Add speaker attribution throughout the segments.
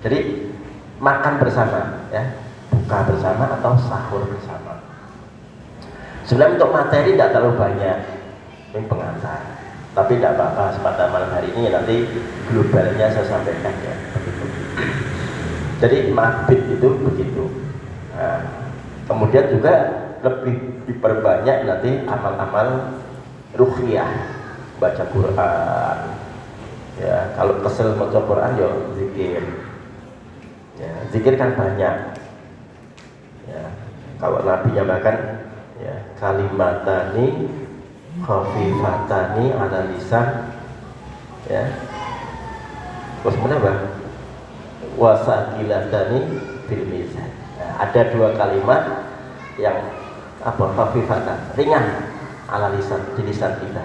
Speaker 1: Jadi makan bersama, ya, buka bersama atau sahur bersama. Sebenarnya untuk materi tidak terlalu banyak, ini pengantar. Tapi tidak apa-apa, pada malam hari ini nanti globalnya saya sampaikan ya, begitu. Jadi mabit itu begitu. Nah, kemudian juga lebih diperbanyak nanti amal-amal ruqyah, baca Quran. Ya, kalau kesel baca Quran ya zikir. Ya, zikir kan banyak. Ya, kalau Nabi nyamakan ya kalimatani khafifatani ala lisan, ya. Terus menambah wasaqilatani fil mizan. Nah, ada dua kalimat yang khafifatan, ringan ala lisan, di lisan kita.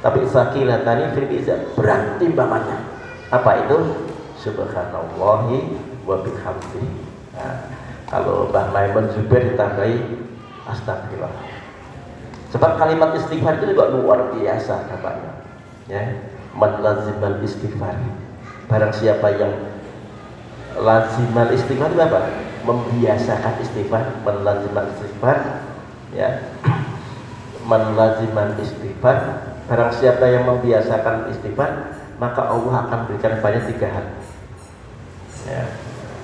Speaker 1: Tapi saqilatani fil mizan, berat timbangannya. Apa itu? Subhanallahi wa bihamdihi. Nah, kalau Mbah Maimun Zubair ditambahi astagfirullah. Sebab kalimat istighfar itu juga luar biasa dampaknya. Ya, man lazimal istighfar. Barang siapa yang lazimal istighfar itu apa? Membiasakan istighfar, man lazimal istighfar, ya. Man lazimal istighfar. Barang siapa yang membiasakan istighfar, maka Allah akan berikan banyak 3 hal. Ya.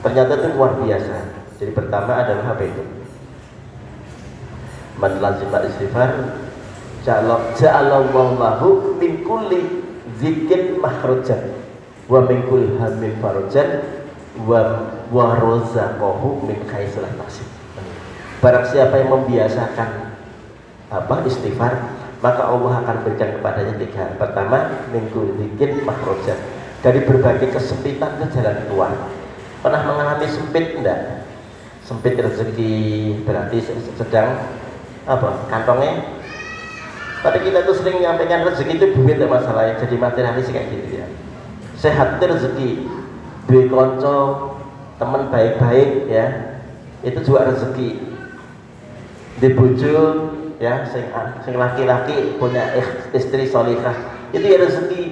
Speaker 1: Ternyata itu luar biasa. Jadi pertama adalah apa itu? Man lazimal istighfar ja'alallahu lahu min kulli dzikrin makhrajan wa min kulli hammin farajan wa razaqahu min haitsu la yahtasib. Barang siapa yang membiasakan istighfar, maka Allah akan berikan kepadanya 3 hal. Pertama, min kulli dzikrin makhrajan, dari berbagai kesempitan ke jalan keluar. Pernah mengalami sempit enggak? Sempit rezeki berarti sedang kantongnya. Tapi kita tuh sering menyampaikan rezeki itu duit ya masalahnya, jadi materialis kayak gitu ya. Sehat itu rezeki, duit konco, teman baik-baik ya, itu juga rezeki. Di bojo ya, sing laki-laki punya istri sholihah, itu ya rezeki.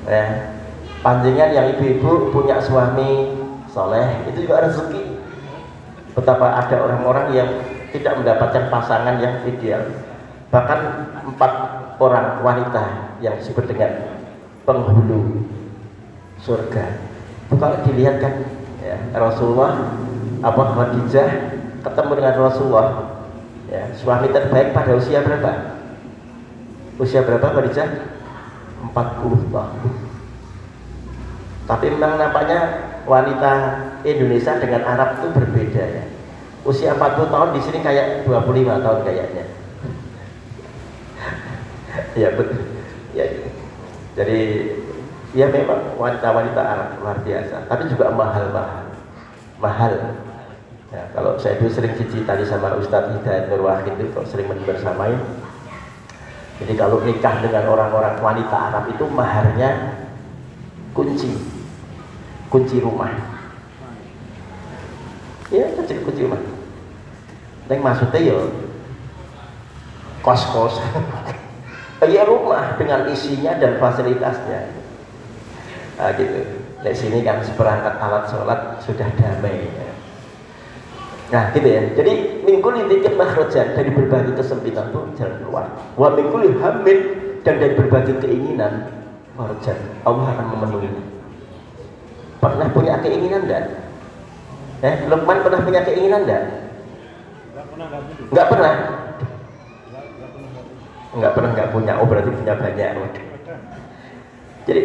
Speaker 1: Ya, panjenengan yang ibu-ibu punya suami soleh, itu juga rezeki. Betapa ada orang-orang yang tidak mendapatkan pasangan yang ideal. Bahkan 4 orang wanita yang disebut dengan penghulu surga. Itu kalau dilihat kan ya, Rasulullah Khadijah ketemu dengan Rasulullah, ya, suami terbaik pada usia berapa? Usia berapa Khadijah? 40 tahun. Tapi memang nampaknya wanita Indonesia dengan Arab itu berbeda ya. Usia 40 tahun di sini kayak 25 tahun kayaknya. Ya betul. Ya. Jadi ya memang wanita-wanita Arab luar biasa, tapi juga mahal. Ya, kalau saya itu sering tadi sama Ustadz Hidayat Nur Wahid itu sering bersamai. Jadi kalau nikah dengan orang-orang wanita Arab itu maharnya kunci rumah. Ya, kunci rumah. Yang maksudnya ya kos-kos. Ya rumah dengan isinya dan fasilitasnya. Nah, gitu. Di sini kan seperangkat alat sholat sudah damai. Ya. Nah, gitu ya. Jadi mingkul dikit makhrajan, dari berbagai kesempitan itu jalan keluar. Wa mingkul hamid, dan dari berbagai keinginan makhrajan, Allah akan memenuhi. Pernah punya keinginan enggak? Lukman pernah punya keinginan enggak? Enggak pernah. Enggak punya. Oh, berarti punya banyak. Jadi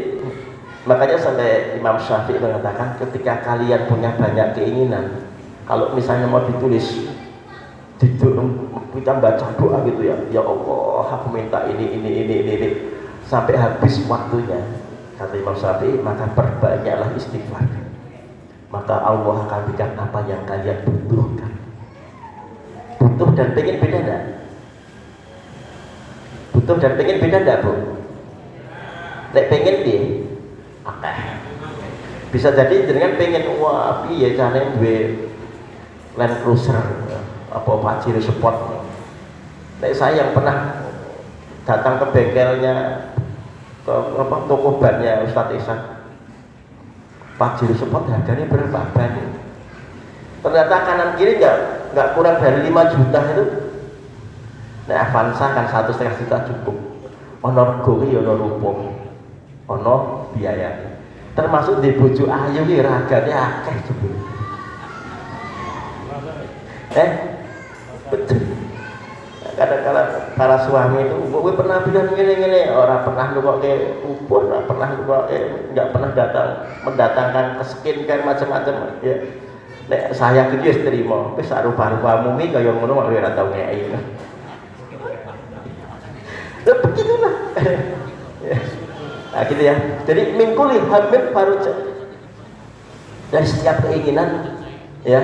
Speaker 1: makanya sampai Imam Syafi'i mengatakan, ketika kalian punya banyak keinginan, kalau misalnya mau ditulis, kita baca doa gitu ya, ya Allah, aku minta ini, sampai habis waktunya. Kata Imam Syafi'i, maka perbanyaklah istighfar, maka Allah akan berikan apa yang kalian butuhkan. Butuh dan pengen beda enggak? Butuh dan pengen beda enggak, Bu? Nek pengen dia bisa jadi dengan pengen wah piye carane duwe Land Cruiser apa Pajero Sport. Nek saya yang pernah datang ke bengkelnya, ke toko bannya Ustadz Ihsan, Pajero Sport harganya berapa banyak? Ternyata kanan kiri nggak kurang dari 5 juta itu. Nah Avanza kan 1,5 juta cukup. Ono rego ya ono rupa, ono biaya. Termasuk di bojo ayu ki ragane akeh jebule. Betul. Kadang-kadang para suami itu, gue pernah bilang gini, orang pernah nungokke kupon, orang pernah nggak pernah mendatangkan ke skincare macam-macam. Ya, nek saya gitu ya terima, tapi rupa-rupa mumi kayak ngono malah ora tau ngei. Ya begitulah. Nah gitu ya. Jadi mingkuli hamil faruja. Dari setiap keinginan, ya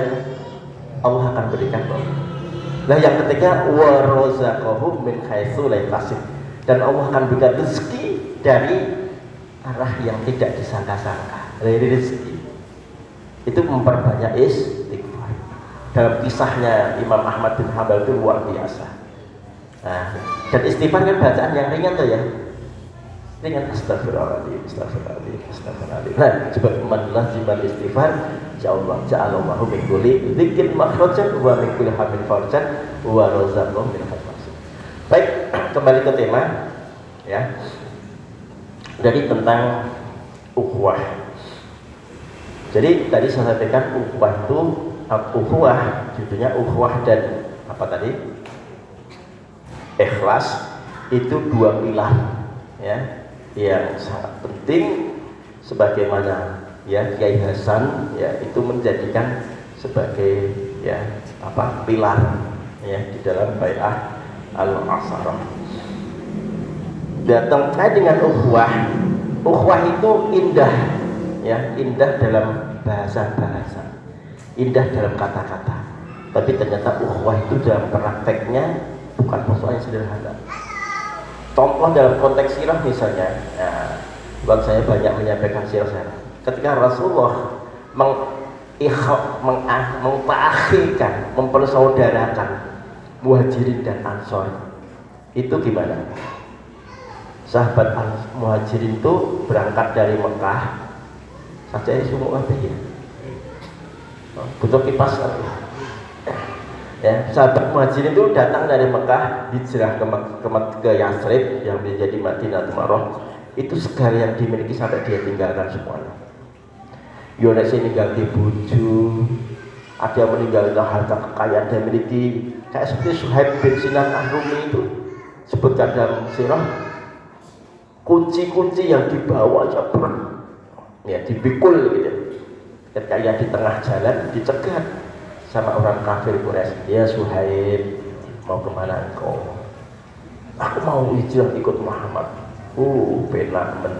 Speaker 1: Allah akan berikan. Nah yang ketiga warazaqahu min haitsu la yahtasib, dan Allah akan berikan rezeki dari arah yang tidak disangka-sangka. Dari rezeki itu memperbanyak istighfar. Dalam kisahnya Imam Ahmad bin Hanbal itu luar biasa. Nah, dan istighfar kan bacaan yang ringan tuh ya. Ringan, astagfirullahaladzim, astagfirullahaladzim, astagfirullahaladzim. Nah, coba man lazimal istighfar, insyaallah ja'alallahu min kulli dzikrin makhrajan wa min kulli hammin farjan wa razaqahu min haitsu. Baik, kembali ke tema ya. Jadi tentang ukhuwah. Jadi tadi saya sampaikan ukhuwah itu ukhuwah, judulnya ukhuwah dan apa tadi? Ikhlas, itu dua pilar ya yang sangat penting, sebagaimana ya Kiai Hasan ya itu menjadikan sebagai ya apa pilar ya di dalam bai'ah al-asharah. Dan terkait dengan ukhuwah itu indah ya, indah dalam bahasa, indah dalam kata-kata, tapi ternyata ukhuwah itu dalam prakteknya bukan persoalan yang sederhana. Contoh dalam konteks sirah misalnya, nah, buat saya banyak menyampaikan sirah saya. Ketika Rasulullah mentakhirkan, mempersaudarakan Muhajirin dan Ansor, itu gimana? Sahabat Muhajirin itu berangkat dari Mekah, saja semua apa ya? Butuh kipas lagi. Ya, sahabat Muhajirin itu datang dari Mekah, hijrah ke Yathrib yang menjadi Madinah Munawwarah. Itu segala yang dimiliki sampai dia tinggalkan semuanya. Yones meninggal di bojo, ada yang meninggalkan harta kekayaan dia miliki, kayak seperti Suhaib bin Sinan Ar-Rumi itu sebutkan dalam sirah, kunci-kunci yang dibawa aja ya dipikul gitu. Ketika ia di tengah jalan dicegat sama orang kafir Quraisy, ya Suhaib, mau kemana engkau? Aku mau hijrah ikut Muhammad. Benar men.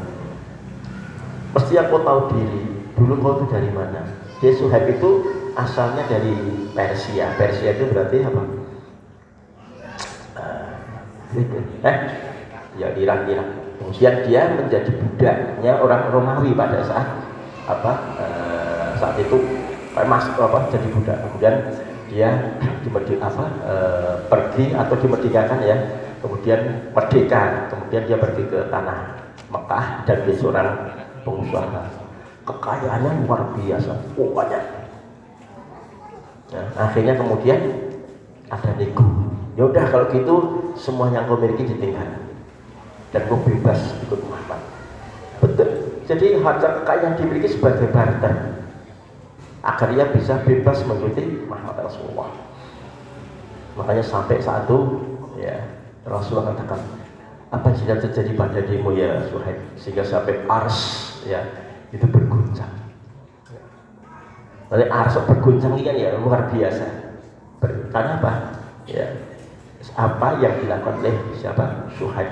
Speaker 1: Mesti aku tahu diri. Dulu kau itu dari mana? Dia Suhaib itu asalnya dari Persia. Persia itu berarti apa? Ya Irak. Kemudian dia menjadi budaknya orang Romawi pada saat saat itu jadi budak. Kemudian dia pergi atau dimerdekakan ya, kemudian merdeka, kemudian dia pergi ke tanah Mekah dan dia seorang pengusaha, kekayaannya luar biasa, banyak. Nah, akhirnya kemudian ada nego, ya udah kalau gitu semua yang kau miliki ditinggal dan kau bebas ikut Muhammad. Betul. Jadi harta kekayaan dimiliki sebagai barter agar ia bisa bebas mengikuti Muhammad Rasulullah. Makanya sampai saat itu ya Rasulullah katakan, apa yang terjadi pada dirimu ya Suhaib, sehingga sampai ars ya itu berguncang. Oleh ars berguncang ini kan ya luar biasa. Karena apa? Ya apa yang dilakukan oleh siapa? Suhaib.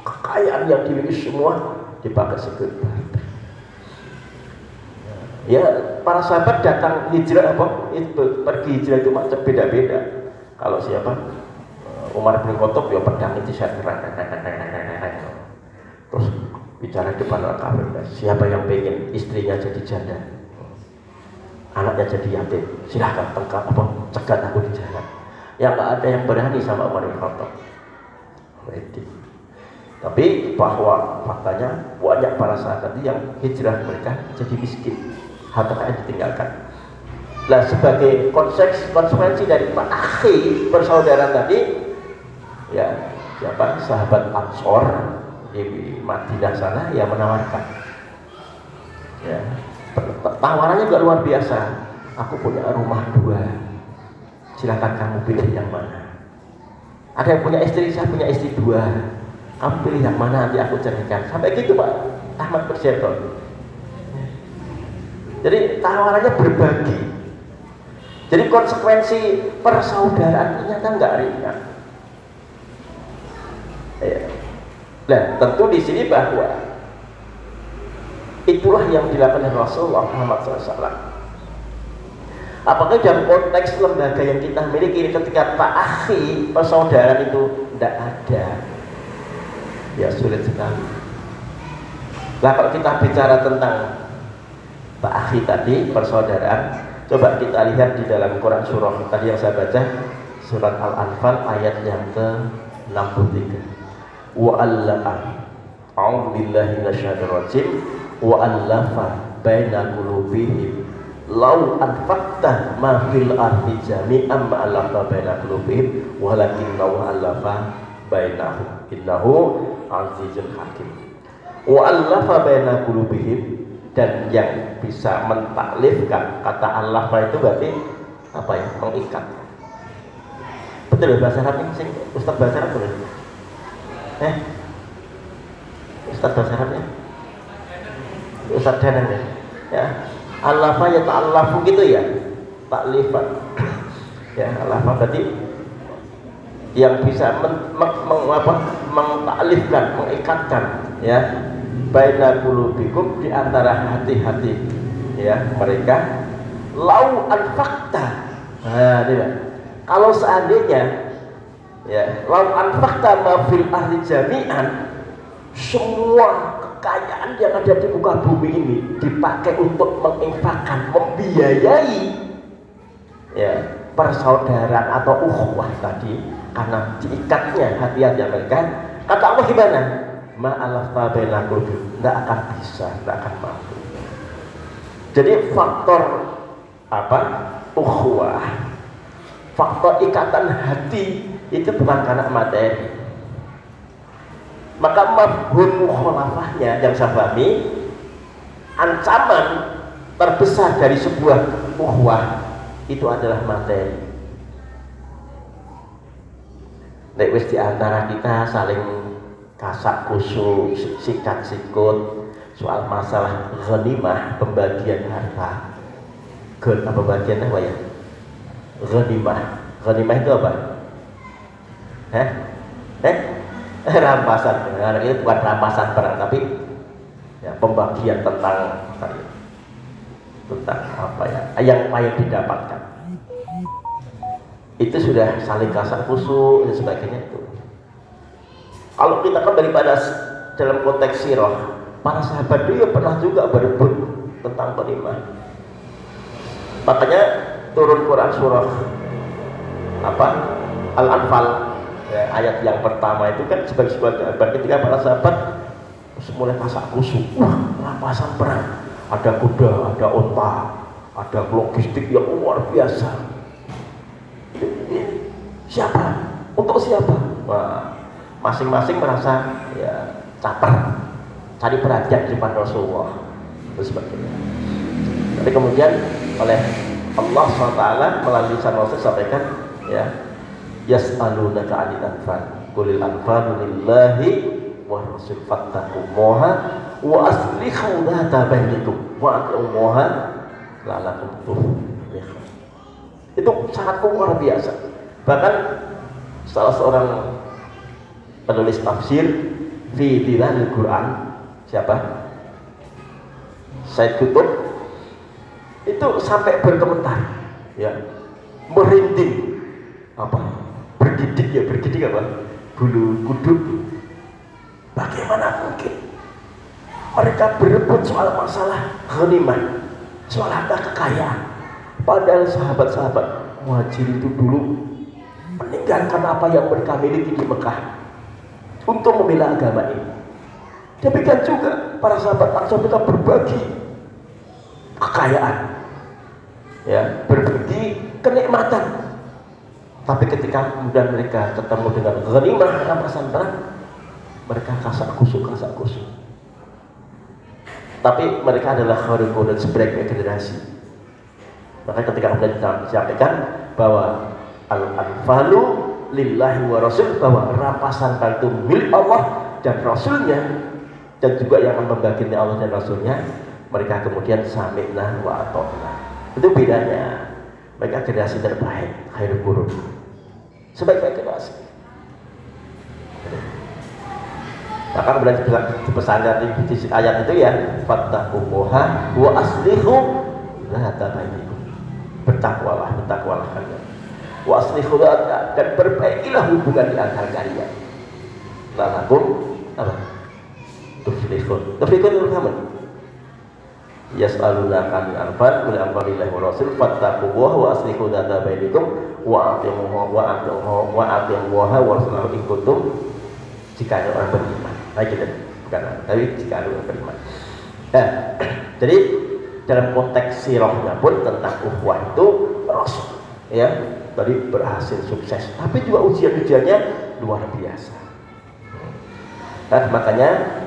Speaker 1: Kekayaan yang dimiliki semua dipakai sebagai barter. Ya para sahabat datang hijrah pergi hijrah itu macam beda-beda. Kalau siapa Umar bin Khattab ya pedang itu saya terus bicara depan orang kafir, siapa yang pengen istrinya jadi janda, anaknya jadi yatim, silahkan cegat aku di jalan. Ya nggak ada yang berani sama Umar bin Khattab. Tapi bahwa faktanya banyak para sahabat yang hijrah mereka jadi miskin, harta kekayaan ditinggalkan. Nah, sebagai konsekuensi dari akhi persaudaraan tadi, ya siapa sahabat Ansor di Madinah sana yang menawarkan, ya tawarannya juga luar biasa. Aku punya rumah 2, silakan kamu pilih yang mana. Ada yang punya istri, saya punya istri 2, kamu pilih yang mana, nanti aku ceritakan. Sampai gitu Pak Ahmad Berseton. Jadi tawarannya berbagi. Jadi konsekuensi persaudaraan ternyata nggak ringan. Ya. Nah, tentu di sini bahwa itulah yang dilakukan Rasulullah Muhammad SAW. Apakah dalam konteks lembaga yang kita miliki ketika ta'akhi persaudaraan itu tidak ada, ya sulit sekali. Nah, kalau kita bicara tentang ta'akhi tadi persaudaraan, coba kita lihat di dalam Quran surah tadi yang saya baca, surat Al-Anfal ayat yang ke-63. Wa'allafa a'udzubillahi minasyaitonir rajim wa'allafa baina qulubihim lau anfaqta ma fil ardi jami'an ma allafa baina qulubihim walakinnahu allafa bainahum innahu azizun hakim. Wa'allafa baina qulubihim, dan yang bisa mentaklifkan, kata allafa itu berarti apa ya, mengikat. Betul bahasa Arab ini sing Ustaz bahasa Arab betul. Ustaz bahasa Arabnya Ustaz Danang ya. Allafa ya ta'allafu gitu ya, taklifan ya. Allafa berarti yang bisa mentaklifkan, mengikatkan ya, baina qulubikum, di antara hati-hati ya mereka. Lau anfaqta, nah ini kalau seandainya ya, lau anfaqta ma fil ardi jami'an, semua kekayaan yang ada di muka bumi ini dipakai untuk menginfakkan, membiayai ya persaudaraan atau ukhuwah tadi, karena diikatnya hati-hati mereka, kata Allah gimana? Ma'alafta baina qulubihim, tidak akan bisa, tidak akan mampu. Jadi faktor apa? Ukhuwah, faktor ikatan hati itu bukan karena materi. Maka mafhum mukhalafahnya yang saya pahami, ancaman terbesar dari sebuah ukhuwah itu adalah materi. Nek wis di antara kita saling kasak kusuk, sikat sikut soal masalah ghanimah, pembagian harta. Pembagian apa ya? Ghanimah. Ghanimah itu apa? Rampasan. Nah, itu bukan rampasan perang, tapi ya, pembagian tentang apa ya, yang didapatkan. Itu sudah saling kasak kusuk dan sebagainya itu. Kalau kita kembali pada dalam konteks sirah, para sahabat dulu pernah juga berebut tentang ghanimah. Makanya turun Quran surah apa? Al-Anfal ya, ayat yang pertama itu kan sebagai sebuah kabar ketika para sahabat mulai kasak kusuk, wah rampasan perang, ada kuda, ada onta, ada logistik yang luar biasa. Siapa? Untuk siapa? Wah, masing-masing merasa ya caper, cari perhatian di depan Rasulullah dan sebagainya. Tapi kemudian oleh Allah SWT melalui lisan Rasul sampaikan ya, yas'alunaka 'anil anfal qulil anfalu lillahi wa rasul fattaqullaha wa aslihu dzata bainakum wa atiullaha la'allakum tuflihun. Itu sangat luar biasa. Bahkan salah seorang penulis tafsir fi Dilalil Quran, siapa? Said Qutb, itu sampai berkomentar ya, merinding apa? Bergidik apa? Bulu kuduk. Bagaimana mungkin mereka berebut soal masalah ghanimah, soal harta kekayaan, padahal sahabat-sahabat Muhajir itu dulu meninggalkan apa yang mereka miliki di Mekah, untuk membela agama ini. Demikian juga para sahabat Ansor, mereka berbagi kekayaan, ya, berbagi kenikmatan. Tapi ketika kemudian mereka ketemu dengan ghanimah rampasan perang, mereka kasak kusuk. Tapi mereka adalah khairul dan sebaik-baik generasi. Maka ketika kemudian disampaikan bahwa al-anfalu lillahi wa rasul, bahwa rampasan perang itu milik Allah dan Rasulnya, dan juga yang membaginya Allah dan Rasulnya, mereka kemudian sami'na wa ata'na. Itu bedanya. Mereka generasi terbaik, khairul qurun, sebaik-baik generasi. Maka kemudian dipesankan di ayat itu ya, fattaqullaha wa aslihu dzata bainikum. Bertakwalah kalian. Wa aslihu dan perbaikilah hubungan di antara kalian. La'allakum apa? Tuflihun itu apa? Yas'alunaka 'anil anfal qul anfalillahi wa rasul fattaqullaha wa aslihu dzata bainikum wa atii'ullaha wa rasulahu in kuntum, jika ada orang beriman. Nah gitu, bukan, tapi jika ada orang beriman. Nah, jadi dalam konteks sirahnya pun tentang ukhuwah itu Rasul, ya, tadi berhasil sukses, tapi juga ujian-ujiannya luar biasa. Nah, makanya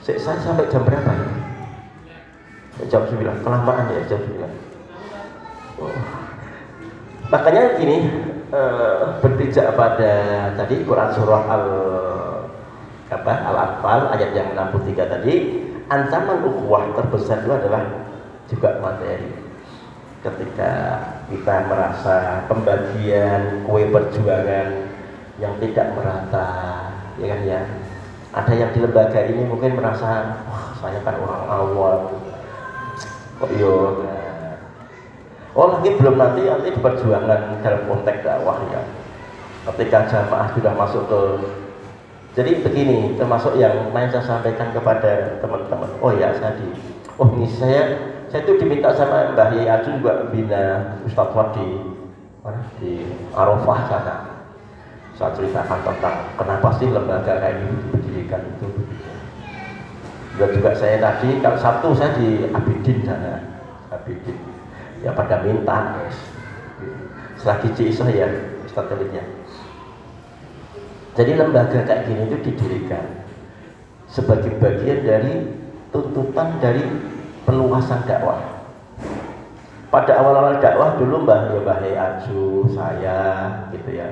Speaker 1: saya sampai jam berapa ya? Jam 9, kelamaan ya jam 9. Makanya gini, berpijak pada tadi Quran surah Al-Anfal ayat yang 63 tadi, ancaman ukhuwah terbesar itu adalah juga materi. Ketika kita merasa pembagian kue perjuangan yang tidak merata, ya kan ya. Ada yang di lembaga ini mungkin merasa, wah saya kan orang awam, kok yo. Oh lagi belum nanti di perjuangan dalam konteks dakwah ya. Ketika jamaah sudah masuk ke, jadi begini, termasuk yang main saya sampaikan kepada teman-teman. Oh ya ini saya itu diminta sama Mbah Yai Arjun juga bina Ustadz Wadi di Arafah sana. Saya ceritakan tentang kenapa sih lembaga kayak ini didirikan itu. Dan juga saya tadi kalau Sabtu saya di Abidin sana, Abidin. Ya pada minta, selagi Cisah ya Ustadz Khalidnya. Jadi lembaga kayak gini itu didirikan sebagai bagian dari tuntutan dari peluasan dakwah. Pada awal-awal dakwah dulu Mbah Yai Arju, saya gitu ya.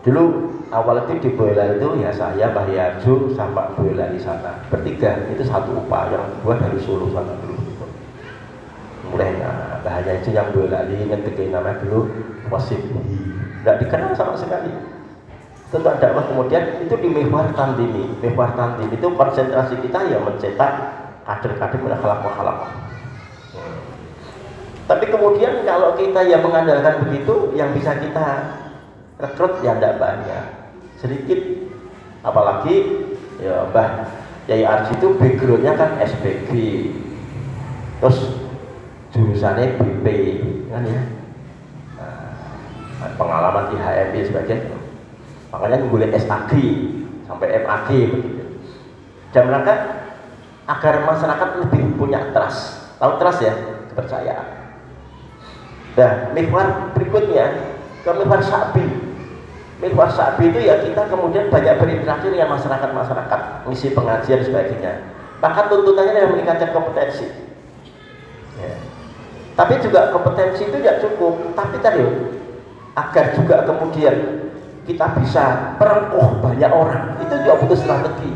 Speaker 1: Dulu awal itu di Boyolali itu ya saya, Mbah Yai Arju sama Boyolali sana. Bertiga itu satu upaya yang kedua dari Solo sana dulu. Gitu. Mulai bahaya itu yang Boyolali ngedekin nama dulu Wasip, tidak dikenal sama sekali. Tentang dakwah kemudian itu di Mihwar Tantini itu konsentrasi kita ya mencetak kader-kader menakhalak. Tapi kemudian kalau kita yang mengandalkan begitu, yang bisa kita rekrut ya tidak banyak, sedikit. Apalagi ya Mbah Yai Arji itu backgroundnya kan SPG, terus jurusannya BP kan ya, pengalaman di HMI sebagainya, makanya boleh SAG sampai MAG begitu. Dan mereka agar masyarakat lebih punya trust, tahu trust ya, kepercayaan. Nah, mihwar berikutnya ke mihwar Sa'bi. Mihwar Sa'bi itu ya kita kemudian banyak berinteraksi dengan masyarakat, ngisi pengajian dan sebagainya. Maka tuntutannya adalah meningkatkan kompetensi. Ya. Tapi juga kompetensi itu tidak cukup, tapi tadi agar juga kemudian kita bisa perengkuh banyak orang, itu juga butuh strategi.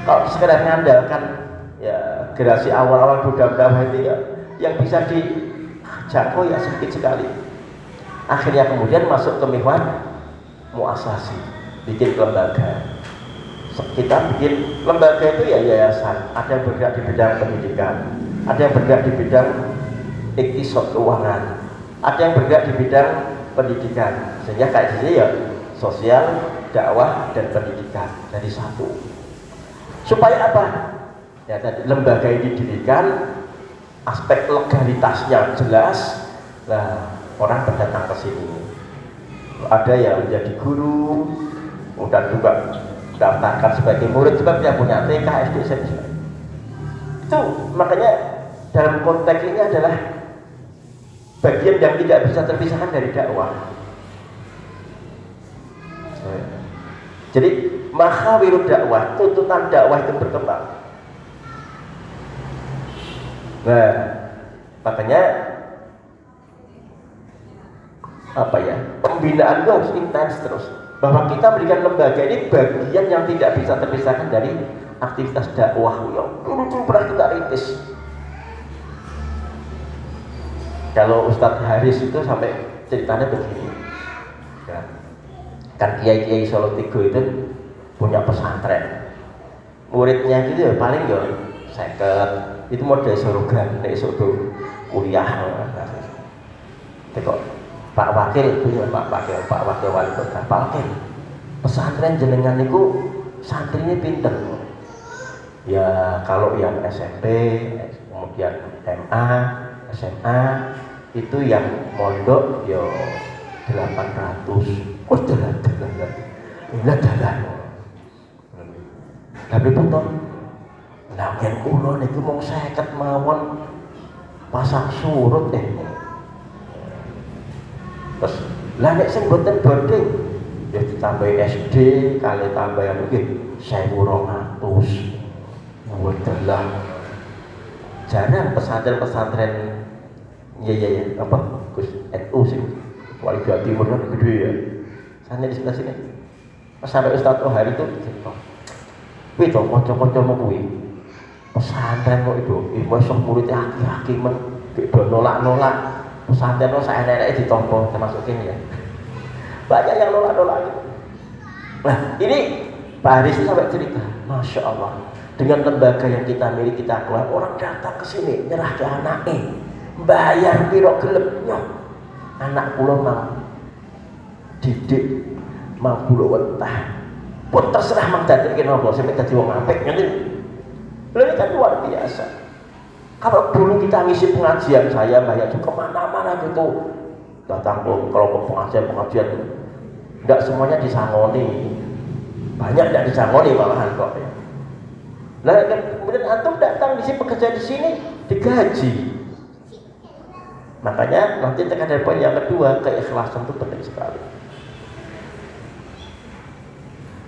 Speaker 1: Kalau sekedar mengandalkan ya generasi awal-awal dakwah itu ya yang bisa dijangkau ya sedikit sekali. Akhirnya kemudian masuk ke mihwar muasasi, bikin lembaga. Kita bikin lembaga itu ya yayasan, ada yang bergerak di bidang pendidikan, ada yang bergerak di bidang iktisad keuangan, ada yang bergerak di bidang pendidikan, sehingga kayak gini ya sosial, dakwah dan pendidikan jadi satu. Supaya apa? Ya tadi lembaga ini didirikan, aspek legalitasnya jelas. Nah, orang berdatang ke sini. Ada yang menjadi guru, dan juga daftarkan sebagai murid sebab dia punya TK, SD, SMP. Itu makanya dalam konteks ini adalah bagian yang tidak bisa terpisahkan dari dakwah. Jadi makhawirud dakwah, tuntutan dakwah itu berkembang. Nah, makanya pembinaan itu harus intens terus. Bahwa kita berikan lembaga ini bagian yang tidak bisa terpisahkan dari aktivitas dakwah yang dulu pernah kita rintis. Kalau Ustadz Haris itu sampai ceritanya begini, ya. Kan Kiai Solo Tigo itu punya pesantren, muridnya gitu ya paling ya 50, itu model surga, nek suruh kuliah. Kok Pak Wakil itu ya Pak Wakil Wali Kota, Pak Wakil pesantren jenengan itu santrinya pinter. Ya kalau yang SMP, kemudian MA, SMA itu yang mondok yo 800. Oh dalan. Tapi betul. Nah, yen kula niku mung 50 mawon pasang surut Terus lah nek sing boten boding ya ditambah SD kali tambah yang nggih 1200. Wadah. Jarang pesantren ya Gus NU sih Wali Jawa Timur kan gede ya. Sana di sebelah sini. Pas sampai Ustadz Ohari itu wih dong kanca-kancamu kuwi pesantren kok itu besok muridnya aki-aki men do nolak-nolak pesantren lo saeneke ditompo termasuk ini ya. Banyak yang nolak-nolak gitu. Nah, ini Pak Haris itu sampai cerita, Masya Allah, dengan lembaga yang kita miliki, kita keluar, orang datang ke sini nyerah ke anaknya, bayar piro gelapnya, anak pulau mau didik, mau pulau wentah, pun terserah mang dadi iki napa sampe dadi wong apik ngene. Lha ini kan luar biasa. Kalau dulu kita ngisi pengajian, saya banyak juga kemana-mana gitu, datang ke kelompok pengajian enggak semuanya disangoni, banyak tidak disangoni malahan kok ya. Nah kemudian antum datang di sini bekerja di sini digaji. Makanya nanti tekan dari poin yang kedua, keikhlasan itu penting sekali.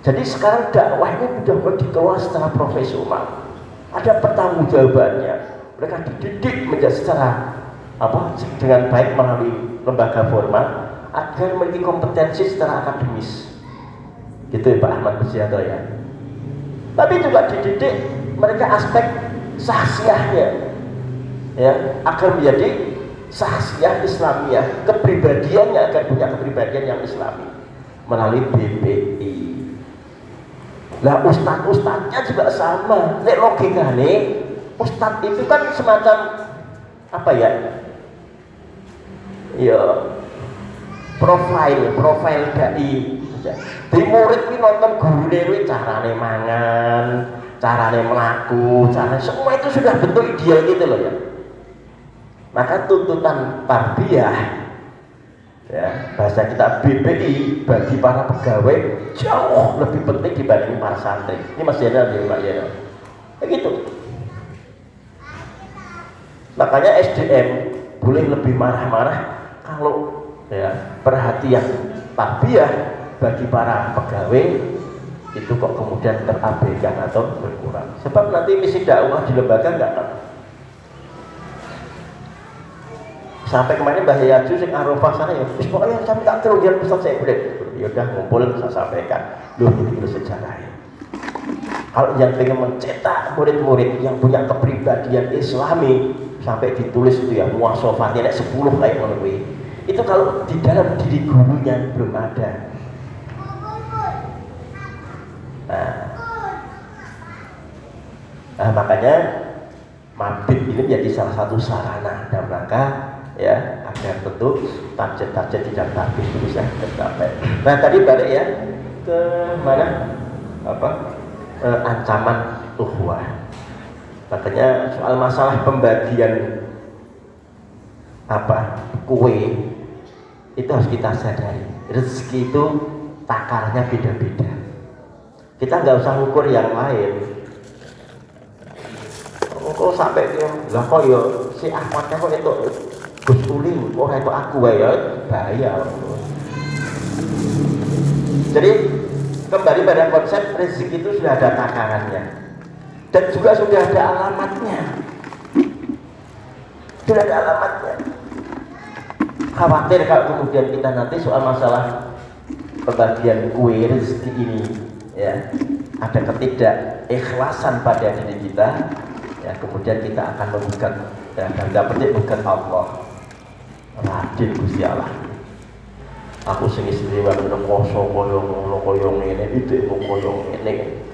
Speaker 1: Jadi sekarang dakwah ini sudah dikelola secara profesional, ada pertanggungjawabannya. Mereka dididik menjadi secara dengan baik melalui lembaga formal agar memiliki kompetensi secara akademis. Gitu ya Pak Ahmad Pujianto ya. Tapi juga dididik mereka aspek sahsiahnya, ya, agar menjadi sahsiah Islamiyah, kepribadiannya agar punya kepribadian yang Islami melalui BPI. Lah ustadz-ustadznya juga sama. Nek logika nih, ustadz itu kan semacam ya profil dai. Di murid ini nonton guru ini carane mangan, carane melaku, carane semua itu sudah bentuk ideal gitu loh ya. Maka tuntutan tarbiyah, ya bahasa kita BPI bagi para pegawai jauh lebih penting dibanding para santri. Ini Mas Yana ya Pak Yana. Begitu. Makanya SDM boleh lebih marah-marah kalau ya perhatian tarbiyah bagi para pegawai itu kok kemudian terabaikan atau berkurang. Sebab nanti misi dakwah di lembaga enggak ada. Sampai kemarin Mbah Yaju sing Arafah sana ya, pokoknya sampai tak terus dia Ustaz saya boleh. Ya udah ngumpul saya sampaikan. Loh ini sejarahnya. Kalau yang pengen mencetak murid-murid yang punya kepribadian Islami sampai ditulis itu ya muasofatnya 10 kayak ngono kuwi. Itu kalau di dalam diri gurunya belum ada. Nah, makanya mabit ini menjadi salah satu sarana dalam rangka ya agar tentu target-target tidak target itu bisa tercapai. Nah tadi balik ya ke mana ancaman ukhuwah. Makanya soal masalah pembagian kue itu harus kita sadari. Rezeki itu takarnya beda-beda. Kita nggak usah ngukur yang lain. Kok sampai lah kok yo si Ahmad kok itu Gus Tuling, orang itu aku ya bahaya. Jadi kembali pada konsep rezeki itu sudah ada takarannya dan juga sudah ada alamatnya. Sudah ada alamatnya. Khawatir kalau kemudian kita nanti soal masalah pembagian kue rezeki ini ya ada ketidakikhlasan pada diri kita, ya kemudian kita akan menggugat ya, dan dapat bukan Allah. Radin Gusti Allah. Aku sing istri wae nang poso koyo ngene iki koyo ngene.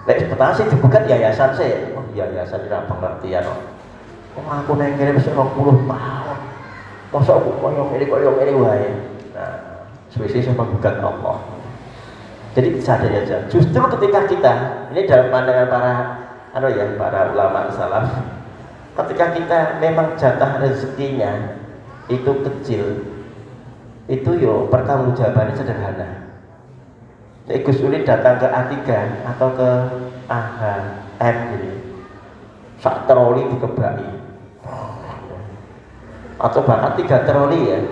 Speaker 1: Nek petasi dibuka yayasan sih. Oh, yayasan ora pengertian kok. Oh, aku nang kene wis 20 tahun. Mosok aku koyo ngene wae. Nah, suwe-suwe sama bukan Allah. Jadi sadar aja. Justru ketika kita ini dalam pandangan para ulama salaf, ketika kita memang jatah rezekinya itu kecil, itu yo pertanggungjawabannya sederhana. Gus Uli datang ke A3 atau ke AHM ini, sak troli dikebaki, atau bahkan 3 troli ya.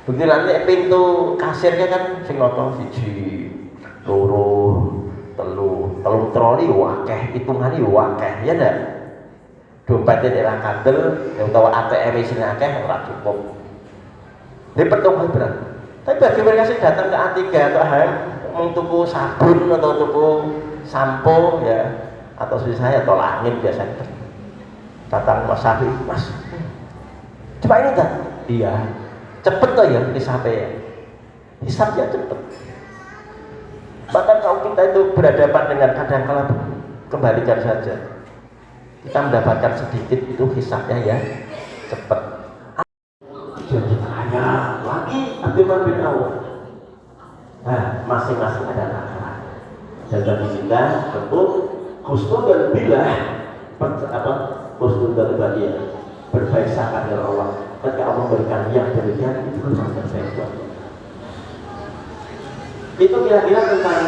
Speaker 1: Begitu nanti pintu kasirnya kan sing noto 1, 2, 3 troli wakeh, hitungannya wakeh, ya ndak? Dompetnya tidak kandel, yang tahu ATM isinya akeh ora cukup. Ini pertemuan berat. Tapi bagi mereka sih datang ke A3 atau AHM mau tuku sabun atau tuku sampo ya, atau saya atau langit biasanya datang Mas Safi, Mas coba ini kan? Iya cepet toh ya hisapnya cepet. Bahkan kalau kita itu berhadapan dengan kadang-kala kembalikan saja, kita mendapatkan sedikit itu hisapnya ya cepet. Jadi kaya lagi Abdurrahman bin Auf. Nah, masing-masing ada takaran. Dan bagi kita tentu husnul dan billah husnul dan bahagia berbaik sangka dari Allah. Ketika Allah memberikan yang demikian itu kan terbaik buat kita. Itu kira-kira tentang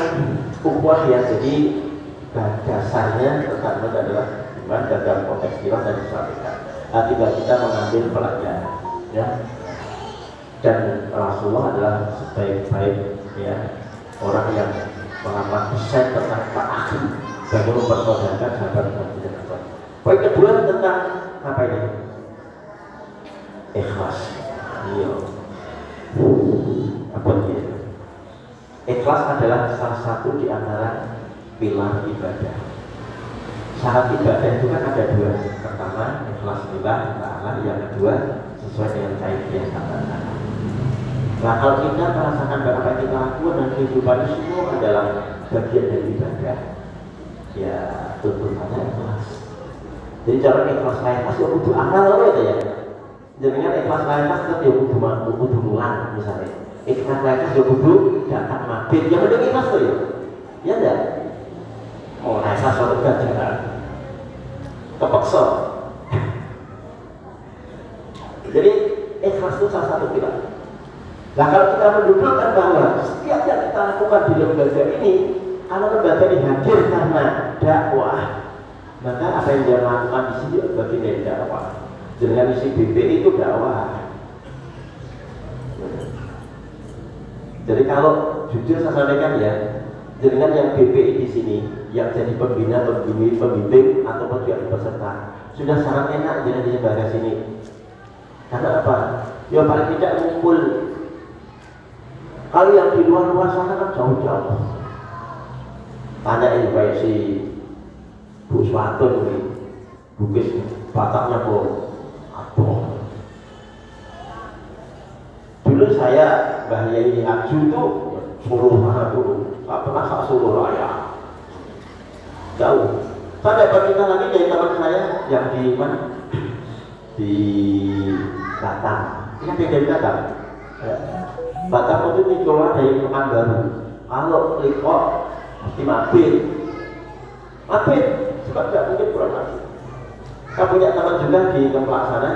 Speaker 1: ukhuwah ya. Jadi dasarnya tentang adalah iman dalam konteks iman dan disampaikan. Tinggal kita mengambil pelajaran ya. Dan Rasulullah adalah sebaik-baik ya orang yang mengamat besar tentang ta'akhir dan mempersaudarakan sahabat dan tidak sahabat. Poin kedua tentang apa ini? Ikhlas. Iya. Apa dia? Ikhlas adalah salah satu di antara pilar ibadah. Syarat ibadah itu kan ada 2. Pertama, ikhlas lillah ta'ala. Yang kedua, sesuai dengan kaifiah ta'ala. Nah, kalau kita merasakan bahwa apa yang kita lakukan dan kehidupan semua adalah bagian dari ibadah, ya tentu saja ikhlas. Jadi cara ikhlas lain pasti butuh amal gitu ya. Jangan ikhlas lain pasti dia butuh mulan misalnya. Ikhlas lain pasti dia butuh datang mabit. Yang penting ikhlas tuh ya. Ya enggak? Mau rasa suatu jangan kepeksa. Jadi ikhlas itu salah satu pilar. Nah, kalau kita mendudukkan bahwa setiap yang kita lakukan di lembaga ini, kalau lembaga ini hadir karena dakwah, maka apa yang dia lakukan di sini bagian dari dakwah. Dengan isi BP itu dakwah. Jadi kalau jujur saya sampaikan ya, dengan yang BPI di sini, yang jadi pembina, pembimbing ataupun juga peserta, sudah sangat enak jadi di lembaga sini. Karena apa? Ya paling tidak ngumpul. Kalau yang di luar sana kan jauh-jauh. Tanyain kayak si Bu Swatun ini, Bugis Bataknya kok aduh. Dulu saya Mbah Yai Aju itu Solo mana dulu, tak pernah sak Solo Raya. Jauh. Saya dapat kita lagi dari teman saya yang di mana? Di Batam. Ini dari Batam. Batam itu dikelola dari Pekanbaru. Kalau Likok mesti mabit, sebab tidak mungkin pulang lagi. Saya punya teman juga di tempat sana,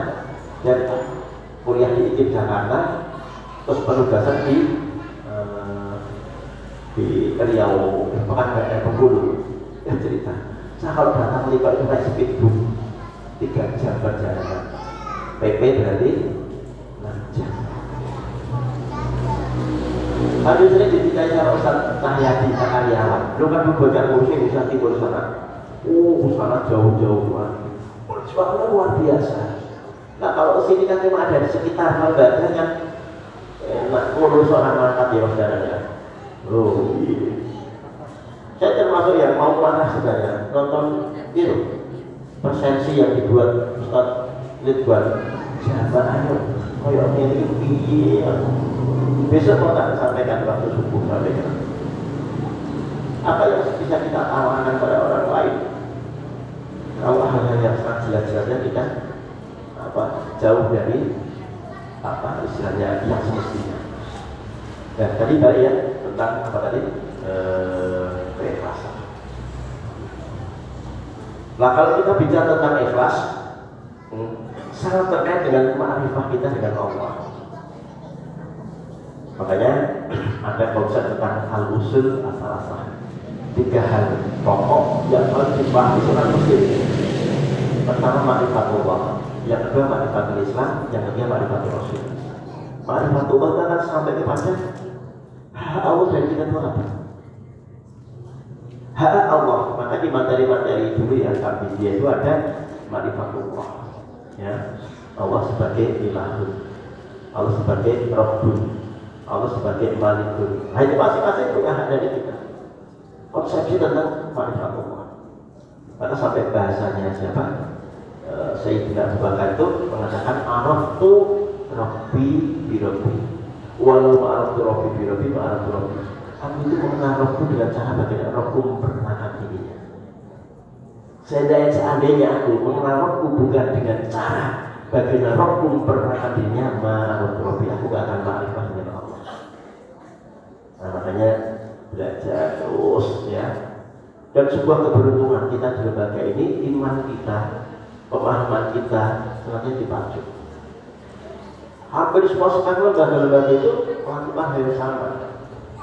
Speaker 1: dan kuliah di IKIP Jakarta, terus penugasan di di Riau, Pekanbagan Bengkulu, cerita. Saya kalau datang itu naik speedboat 3 jam perjalanan. PP berarti 6 jam. Habis ini ditindak cara Ustaz Cahyadi Karyawan. Lu kan bocah kursi bisa timur sana. Sana jauh-jauh banget. Perjuangannya luar biasa. Nah kalau kesini kan cuma ada di sekitar lembaga yang enak ngurus orang angkat ya saudaranya. Oh iya. Saya termasuk yang mau marah sebenarnya nonton itu presensi yang dibuat Ustaz Ridwan. Siapa ayo? Koyoknya itu iya. Besok mau tak sampaikan waktu subuh sampaikan. Apa yang bisa kita tawarkan pada orang lain? Kalau hal-hal yang sangat jelas-jelasnya kita jauh dari istilahnya yang semestinya. Dan tadi balik ya tentang apa tadi keikhlasan. Nah kalau kita bicara tentang ikhlas, sangat terkait dengan ma'rifah kita dengan Allah. Makanya ada konsep tentang al-usul asal-asal. 3 hal pokok yang harus dipahami seorang muslim. Pertama ma'rifatullah, yang kedua ma'rifatul Islam, yang ketiga ma'rifatul Rasul. Ma'rifatullah itu akan sampai kepada hak Allah dari kita itu apa? Hak Allah. Maka di materi-materi dulu yang kami dia itu ada ma'rifatullah. Ya, Allah sebagai ilahun, Allah sebagai Rabbun, Allah sebagai Malikun. Nah itu masing-masing punya hak dari kita. Konsepsi tentang ma'rifatullah. Maka sampai bahasanya siapa? Sayyidina Abu Bakar itu mengatakan araftu Rabbi bi Rabbi. Walau ma'araftu Rabbi bi Rabbi ma'araftu Rabbi. Aku itu mengenal Rabbu dengan cara bagaimana Rabbu memperkenalkan dirinya. Seandainya aku mengenal Rabbu bukan dengan cara bagaimana Rabbu memperkenalkan dirinya, ma'araftu Rabbi, aku gak akan ma'rifah dengan Allah. Nah makanya belajar terus ya. Dan sebuah keberuntungan kita di lembaga ini, iman kita, pemahaman kita sebenarnya dipacu. Hampir semua sekarang lembaga-lembaga itu melakukan hal yang sama,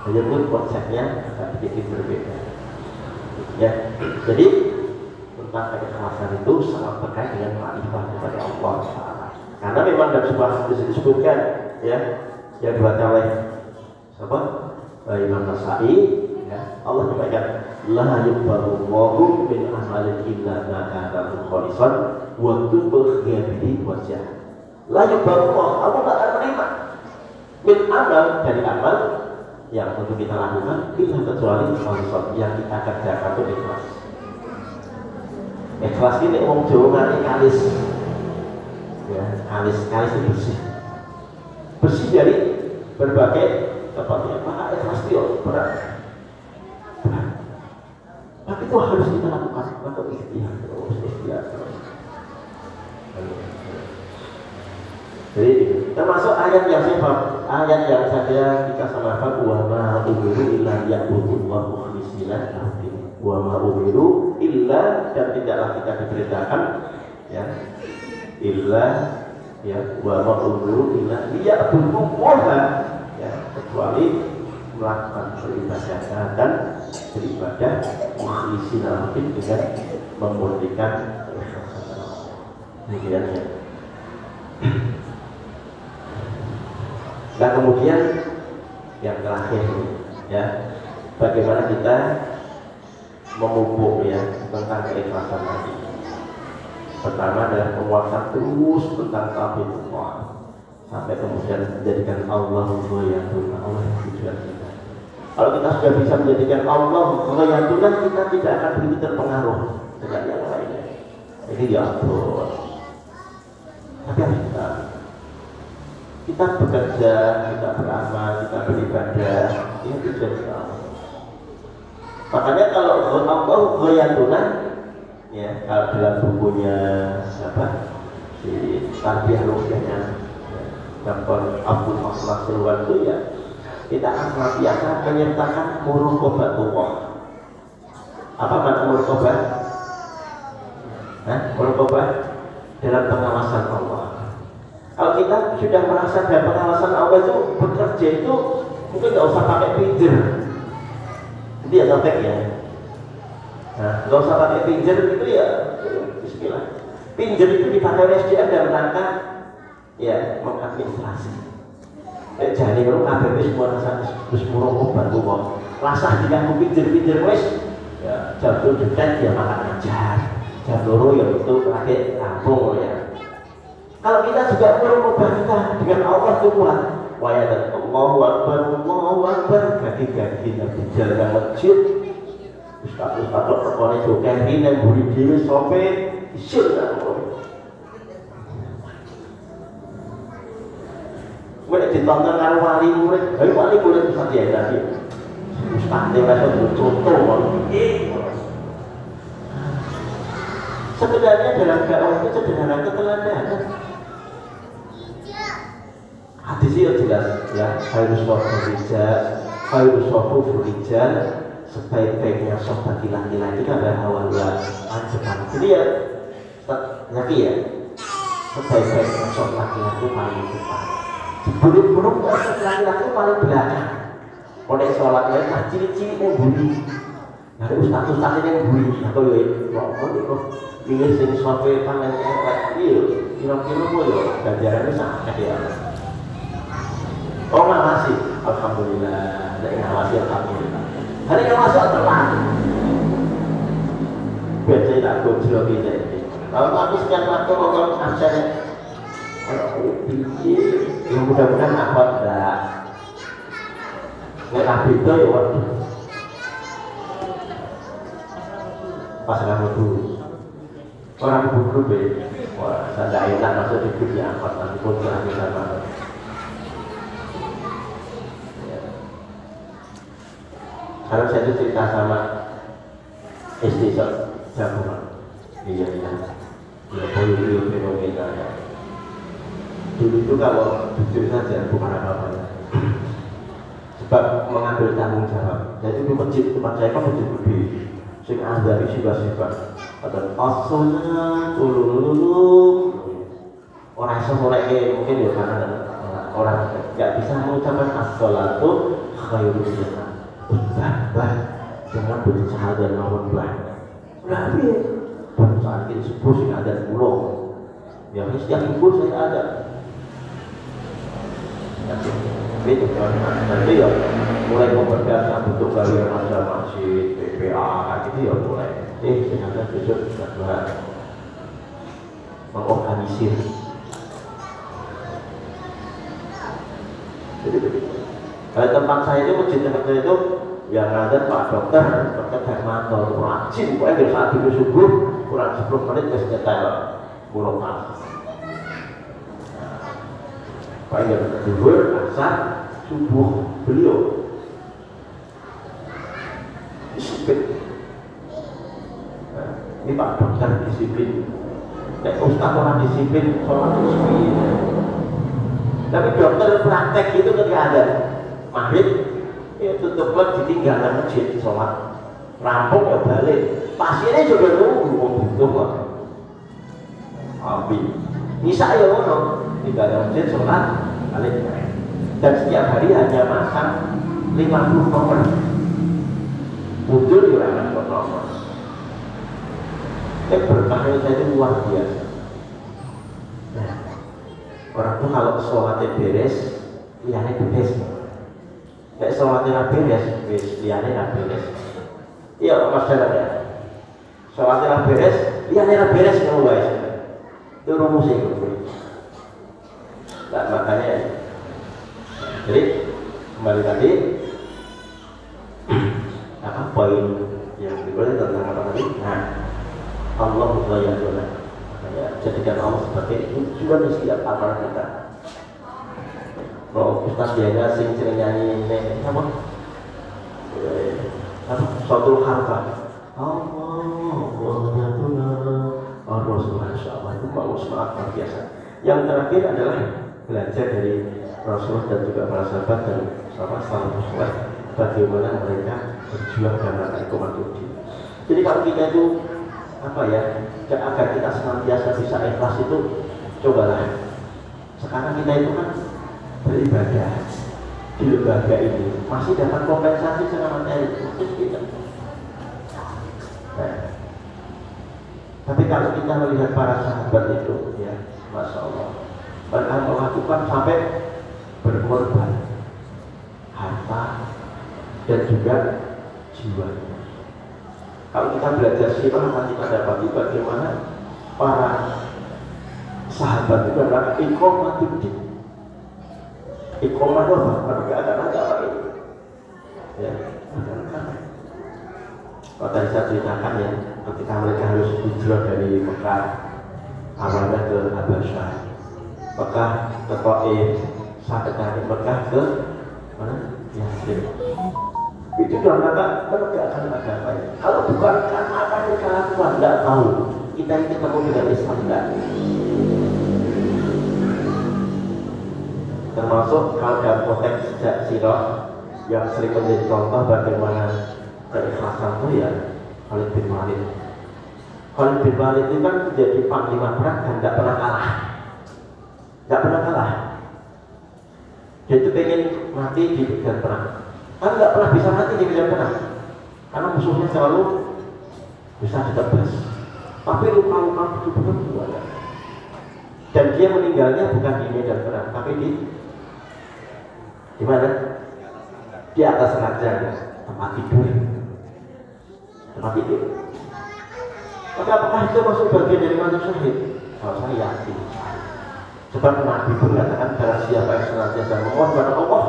Speaker 1: hanya pun konsepnya agak sedikit berbeda. Ya, jadi tentang keikhlasan itu sangat terkait dengan ma'rifah kepada Allah Taala. Karena memang dalam sebuah hadis disebutkan ya, yang diriwayatkan oleh siapa? Imam Nasai, ya, Allah sampaikan la yuqbalu min amalin illa ma kana khalisan wa tubghiya bihi wajah. La yuqbalu Allah tak akan menerima min amal dari amal yang tentu kita lakukan illa kecuali khalisan yang kita kerjakan itu ikhlas. Ikhlas ini orang Jawa ngari kalis. Ya, kalis itu bersih. Bersih dari berbagai tempatnya. Maka ikhlas itu berat. Tapi itu harus kita lakukan untuk ikhtiar terus. Jadi termasuk ayat yang saya kita sama-sama wa ma umiru illa liya'budullaha mukhlishina lahu wa ma umiru illa, dan tidaklah kita diperintahkan ya illa ya wa ma umiru illa liya'budullaha ya, kecuali melakukan peribadatan dan beribadah mukhlishina lahu dengan memurnikan kemudian ya. Nah kemudian yang terakhir ya, bagaimana kita memupuk ya tentang keikhlasan tadi. Pertama adalah penguasaan terus tentang tauhidullah sampai kemudian menjadikan Allah ghayatun, Allah tujuan kita. Kalau kita sudah bisa menjadikan Allah ghayatun, kan kita tidak akan begitu terpengaruh dengan yang lainnya. Ini diatur. Tapi kita bekerja, kita beramal, kita beribadah, ini tujuan kita. Makanya kalau Allah ghayatuna ya, kalau dalam bukunya siapa? Si Tarbiyah Ruhiyahnya Dr. Abdul Maslak Silwan itu ya, kita akan senantiasa menyertakan muraqabatullah. Apa makna muraqabah? Muraqabah dalam pengawasan Allah. Kalau kita sudah merasa dalam pengawasan Allah itu bekerja itu mungkin nggak usah pakai pinjer, dia sobek ya. Nah, nggak usah pakai pinjer itu ya, bismillah. Pinjer itu dipakai oleh SDM dalam rangka ya mengadministrasi. Jadi kalau KBP semua rasa terus murung bantu kok. Rasah diganggu pinjer wes ya jam 7 dia makan ajar. Jam 2 ya itu pakai kampung ya. Kalau kita juga perlu kita dengan Allah Tuhan, waya dan Allahu Akbar, kaki-kaki nabi jalan masjid, ustaz perkone jokerin dan buri diri sope, isyur lah. Boleh ditonton karo wali murid, wali murid bisa dihendaki. Ustaz dia rasa contoh sebenarnya dalam dakwah itu sederhana keteladanan. Hadis itu jelas ya, khairus sofu rijal, sebaik-baiknya sof bagi laki-laki adalah hawa-hawa depan. Jadi ya, laki ya, sebaik-baiknya sof laki-laki paling depan. Buruk-buruk laki-laki paling belakang. Oleh sholatnya tak ciri-ciri yang buri. Ada ustaz-ustaz yang buri. Atau ya, kok pilih sing sofe pangan elek. Iya, kira-kira kok ya, ganjarannya sangat ya. Oh ngawasi, alhamdulillah. Dari ngawasi alhamdulillah. Hari ngawasi telat. Biasa tak gojol kita ini. Kalau aku sekian waktu ngomong absen, ya mudah-mudahan apa enggak. Nggak nabi itu ya waktu. Pas kamu dulu, orang buku be, wah saya enak masuk di dunia apa nanti pun berani sama. Sekarang saya itu cerita sama istri jagoan. Iya. Boleh fenomena. Dulu itu kalau jujur saja bukan apa-apa. Sebab mengambil tanggung jawab. Jadi di masjid tempat saya kan masjid gede. Sing ada isi sifat. Ada as-salatu orang semulai mungkin ya karena orang nggak bisa mengucapkan as-salatu khairul jannah. Jangan berbicara dan lawan belakang. Berarti baru saat ini subuh sih ada pulau. Ya setiap minggu saya ada. Itu kan nanti ya mulai mempersiapkan bentuk dari masa masjid, PPA, gitu ya mulai. Ternyata besok sudah mengorganisir. Kalau tempat saya itu masjid tempat saya itu yang ada Pak Dokter Hermanto rajin, pokoknya dari saat itu subuh kurang 10 menit ke sekitar murokat. Pak yang kedua asar subuh beliau disiplin. Ini Pak Dokter disiplin. Nek Ustaz orang disiplin, sholat disiplin. Tapi dokter praktek itu ketika ada maghrib, ya tutup lagi ditinggalkan masjid sholat, rampung ya balik. Pasiennya juga nunggu butuh kok. Api. Nisa ya ono, tinggal masjid sholat, balik. Dan setiap hari hanya masang 50 nomor. Muncul di orang nomor. Berkahnya saya itu luar biasa. Nah, orang tuh kalau sholatnya beres, lihatnya beres. Kayak sholatnya beres, lihatnya beres. Iya, Mas Jalan ya. Sholatnya beres, lihatnya beres semua guys. Itu rumusnya itu. Nah, makanya. Jadi kembali tadi, apa poin yang diberi tentang apa tadi? Nah, Allah SWT jadikan Allah sebagai tujuan setiap amal kita. Kalau Ustaz biasa sering nyanyi apa? Suatu harfa. Allah Rasulullah SAW itu mau semangat biasa. Yang terakhir adalah belajar dari Rasul dan juga para sahabat dan sahabat salafus saleh bagaimana mereka berjuang dalam ekonomi. Jadi kalau kita itu apa ya, agar kita senantiasa bisa ikhlas itu, cobalah. Sekarang kita itu kan beribadah di lembaga ini masih dapat kompensasi secara materi. kita. Nah, tapi kalau kita melihat para sahabat itu, ya, Masya Allah, mereka melakukan sampai berkorban harta dan juga jiwanya. Kalau kita belajar sirah, nanti kita dapati bagaimana para sahabat itu adalah iqamatuddin. Iqamah apa? Penegakan agama ini. Ya, kalau tadi saya ceritakan ya, ketika mereka harus hijrah dari Mekah, awalnya ke Habasyah, Mekah ke Taif, sampai dari Mekah ke mana? Yasin. Itu dalam rangka menegakkan agama ini. Kalau bukan karena apa yang kita lakukan, tidak tahu kita ini ketemu dengan Islam tidak. Termasuk kalau dalam konteks sejak sirah yang sering menjadi contoh bagaimana keikhlasan itu ya Khalid bin Walid. Khalid bin Walid itu kan menjadi panglima perang dan tidak pernah kalah. Tidak pernah kalah. Dia itu pengen mati di medan perang. Kan nggak pernah bisa mati di medan perang. Karena musuhnya selalu bisa ditebas. Tapi luka-luka betul-betul ada. Dan dia meninggalnya bukan di medan perang, tapi di mana? Di atas ranjang tempat tidur. Tempat tidur. Maka apakah itu masuk bagian dari mati syahid? Kalau saya yakin. Sebab Nabi pun mengatakan barang siapa yang senantiasa memohon kepada Allah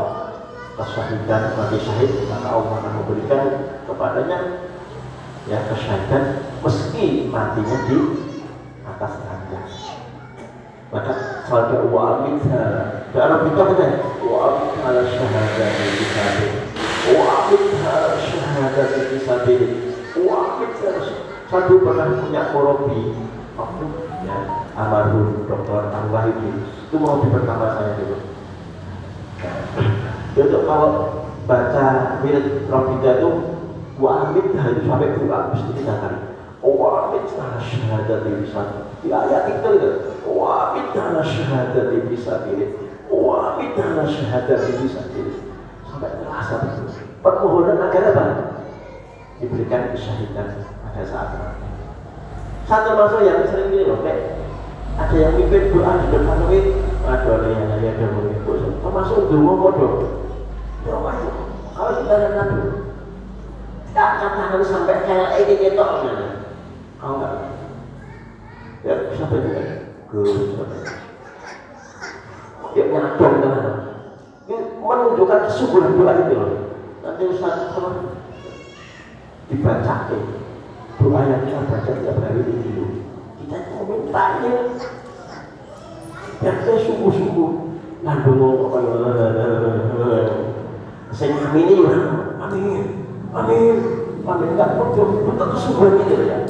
Speaker 1: kesyahidan mati syahid, maka Allah akan memberikan kepadanya ya kesyahidan meski matinya di atas ranjang. Maka sahaja wa'amid dalam kita benar wa'amid ala syahadati bisabil wa'amid ala syahadati bisabil wa'amid satu pernah punya korobi waktu ya almarhum Dr. Al-Wahidi itu hobi pertama saya dulu. Untuk kalau baca wirid Robida itu wa'amid harus sampai pulang mesti 3 kali. Wa'amid ala syahadati bisabil di ayat itu wa'amid ala syahadati bisabil wa'amid ala syahadati bisabil sampai terasa betul. Permohonan agar apa? Diberikan kesyahidan pada saat itu. Saya termasuk yang sering gini loh, kayak ada yang mimpin doa di depan ini, ada yang ada memimpin, termasuk dulu bodoh. Doa itu, kalau kita lihat dulu, tak katakan sampai kayak ini ketok mana? Kau nggak? Ya sampai juga ke ya nyadong kan? Ini menunjukkan kesungguhan doa itu loh. Nanti Ustaz dibaca doa yang kita baca tiap hari itu kita mau mintanya biar saya sungguh-sungguh lalu mau saya ini amin amin amin nggak betul sungguh gitu ya.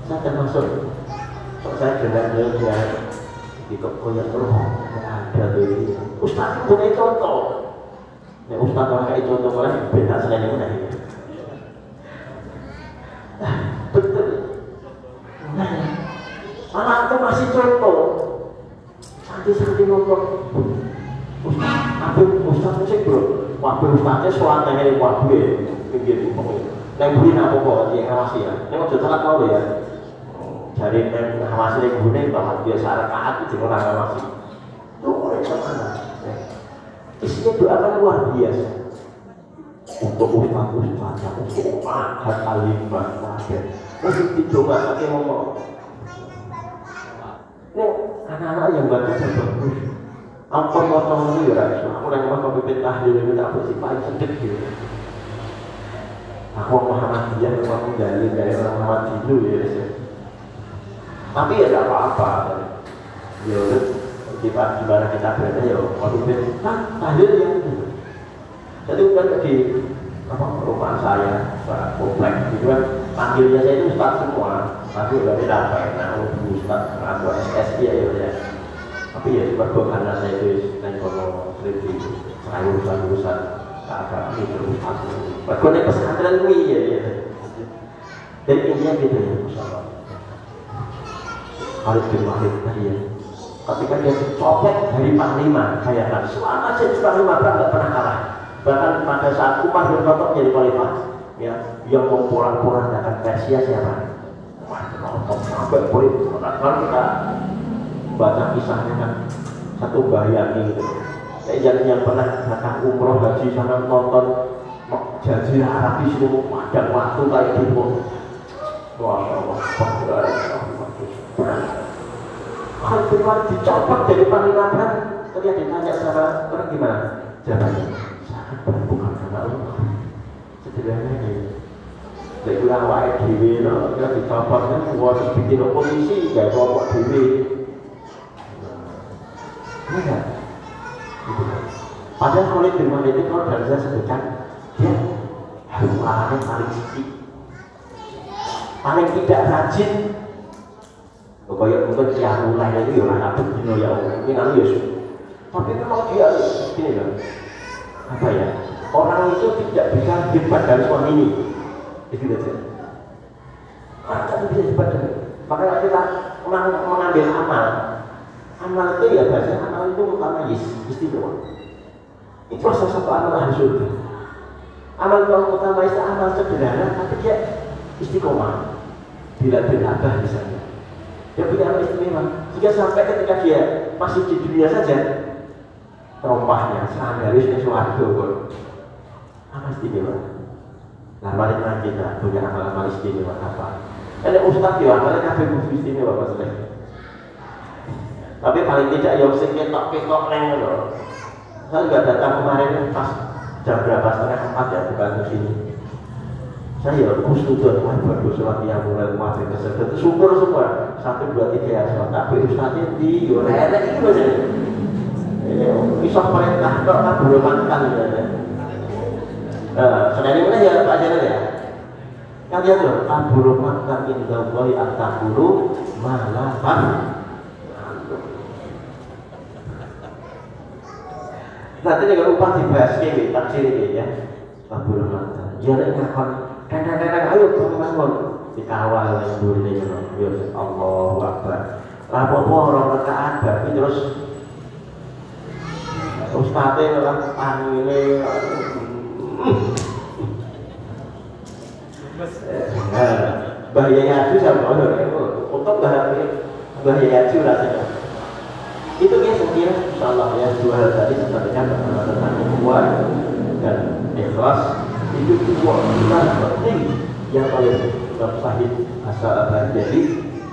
Speaker 1: Saya termasuk saya dengar di toko yang ada tuh Ustaz itu punya contoh ya Ustaz orang kayak contoh malah beda selain yang lain. Betul. Nah, malah itu masih contoh. Santi ngomong, Ustaz, aku Ustaz musik bro. Waktu Ustaznya suaranya dari waduh ya, pinggir ngomong. Neng buri apa kok dia ngawasi ya? Neng mau telat mau ya? Jadi neng ngawasi neng buri bahwa dia syarakat itu jangan ngawasi. Itu oleh mana? Isinya doa kan luar biasa. Untuk ustaz-ustaz, untuk mahat alimah wajah untuk dicoba pakai ngomong ini anak-anak yang baca bagus ampun ngomong itu ya Rasul aku yang ngomong pipit tahlil ini tak bersih paling sedek gitu aku Muhammadiyah ngomong dari orang Muhammad dulu ya tapi ya tidak apa-apa ya gimana kita berada ya kalau pipit tahlil yang itu jadi bukan di rumah saya, Pak komplek, gitu kan panggilnya saya itu Ustaz semua, tapi udah tidak pernah Ustaz, aku SSI ya. Tapi ya cuma karena saya itu naik kono skripsi, saya urusan agama itu Ustaz. Bagaimana pesantren gue ya. Dan intinya gitu ya, Masya Allah. Khalid bin Walid tadi ya, ketika dia copet dari panglima, bayangkan selama jadi panglima perang nggak pernah kalah. Bahkan pada saat Umar bin Khattab jadi khalifah, ya, yang memporak-porandakan Persia siapa? Umar bin Khattab. Sampai boleh kalau kita baca kisahnya kan satu bayang gitu. Yang pernah datang umroh haji sana nonton Jazirah Arab di sini padang waktu kayak gitu. Masya Allah. Khalifah dicopot dari panggilan. Ketika ditanya sama orang gimana? Jawabannya sangat bukan karena Allah. Sederhana ini. Lek ora awake dhewe no, kita dicopot kan harus bikin oposisi gak kelompok dhewe. Enggak. Padahal Khalid bin Walid itu kalau dari saya sebutkan dia hafalannya paling sedikit, paling tidak rajin. Kayak mungkin yang mulai itu ya orang abad dino ya mungkin anu ya. Tapi memang dia gini loh, apa ya? Orang itu tidak bisa hebat dari suami ini, itu saja. Tidak bisa hebat dari. Makanya kita mengambil amal. Amal itu ya biasanya amal itu utama istimewa. Itu salah satu amal ahli surga. Amal yang utama itu amal sederhana, tapi dia istiqomah. Bila abah misalnya, dia punya amal istimewa. Jika sampai ketika dia masih di dunia saja, rompahnya seharusnya suatu amal istimewa. Nah, mari kita punya amal istimewa apa? Ada ustaz ya, amalnya kabeh kudu istimewa maksudnya. Tapi paling tidak yang sing ketok-ketok neng lho. Saya juga datang kemarin pas jam berapa, setengah 4 ya, bukan ke sini. Saya kusnudun, wah bagus sholat yang mulai kemarin kesedot. Syukur semua, 1, 2, 3 ya sholat. Tapi ustaznya di yorenek itu aja. Kisah perintah kok kan belum makan ya. Senang ini ya Pak Jalan ya. Yang dia tuh, kabur makan indah boy antakuru malapan. Nanti dengan upah dibahas ini, taksir ini ya. Kabur makan. Ya nek ngakon, kadang-kadang ayo bangun dikawal yang dulu ini ya Allahu Akbar. Rapopo orang rakaat berarti terus ustadnya orang panggilnya bahaya yaju sama orang untuk bahaya yaju rasanya itu ya saya kira insyaallah ya dua hal tadi disampaikan tentang kuat dan ikhlas itu dua penting yang paling sahih asal jadi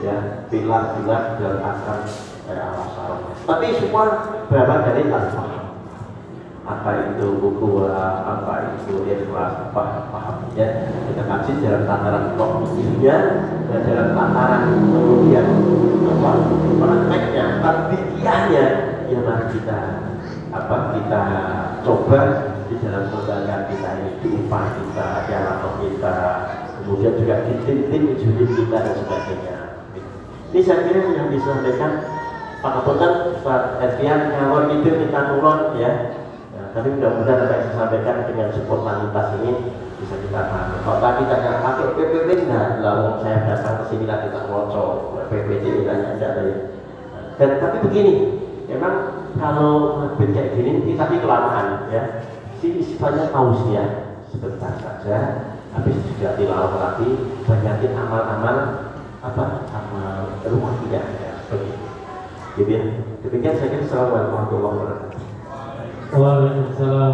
Speaker 1: ya pilar-pilar dan akan al-asar. Tapi semua berasal dari al-faham. Apa itu buku, apa itu ikhlas, apa pahamnya. Kita kasih dalam tataran kognitifnya dan dalam tataran kemudian apa prakteknya, tarbiyahnya yang mari kita kita coba di dalam keluarga kita ini, di upah kita, dialog kita, kemudian juga di tim-tim ujung kita dan sebagainya. Ini saya kira yang disampaikan Pak Kapolres Pak Evian ngawur itu kita turun ya. Tapi mudah-mudahan apa yang saya sampaikan dengan spontanitas ini bisa kita pahami. Kalau tadi tanya pakai PPT enggak, lalu saya datang ke sini lagi tak ngocok PPT tanya ada ya. Dan tapi begini, memang kalau lebih kayak gini ini tadi kelamaan ya. Sifatnya tausiah sebentar saja, habis juga tilawah lagi, banyakin amal-amal amal rumah tidak ya, begitu. Jadi demikian saya kira. Assalamualaikum warahmatullahi wabarakatuh.
Speaker 2: Waalaikumsalam.